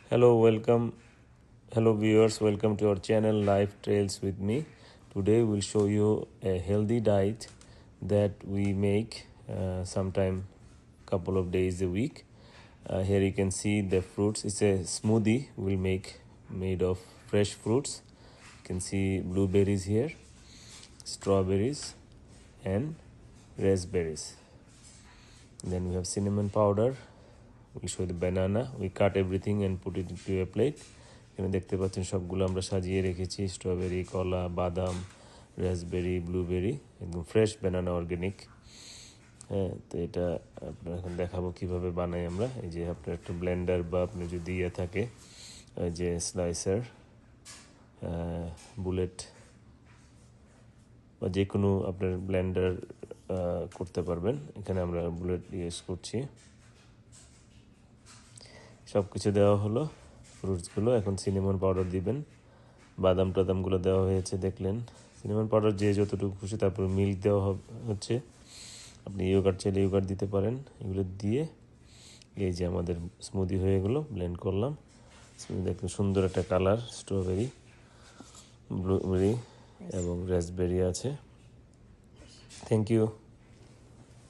Hello, welcome. Hello, viewers. Welcome to our channel Life Trails with me. Today, we'll show you a healthy diet that we make sometime couple of days a week. Here you can see the fruits. It's a smoothie we'll make made of fresh fruits. You can see blueberries here, strawberries, and raspberries. Then we have cinnamon powder. We'll show the banana. We cut everything and put it into a plate. এখানে দেখতে পাচ্ছেন সবগুলো আমরা সাজিয়ে রেখেছি, strawberry, কলা, বাদাম, raspberry, blueberry, একদম ফ্রেশ ব্যানানা অর্গানিক। হ্যাঁ, তো এটা আপনার এখন দেখাবো কিভাবে বানাই আমরা। এই যে আপনার একটা ব্লেন্ডার বা আপনার যদি ইয়ে থাকে যে স্লাইসার, বুলেট বা যে কোনো আপনার ব্লেন্ডার করতে পারবেন। এখানে আমরা বুলেট ইউজ করছি। সব কিছু দেওয়া হলো, ফ্রুটসগুলো। এখন সিনামন পাউডার দিবেন, বাদাম টাদামগুলো দেওয়া হয়েছে দেখলেন। সিনামন পাউডার যে যতটুকু খুশি, তারপর মিল্ক দেওয়া হচ্ছে। আপনি ইয়োগার্ট চাইলে ইয়োগার্ট দিতে পারেন। এগুলো দিয়ে এই যে আমাদের স্মুদি হয়ে গেলো, ব্লেন্ড করলাম। স্মুদি একদম সুন্দর একটা কালার, স্ট্রবেরি, ব্লুবেরি এবং রাসবেরি আছে। Thank you.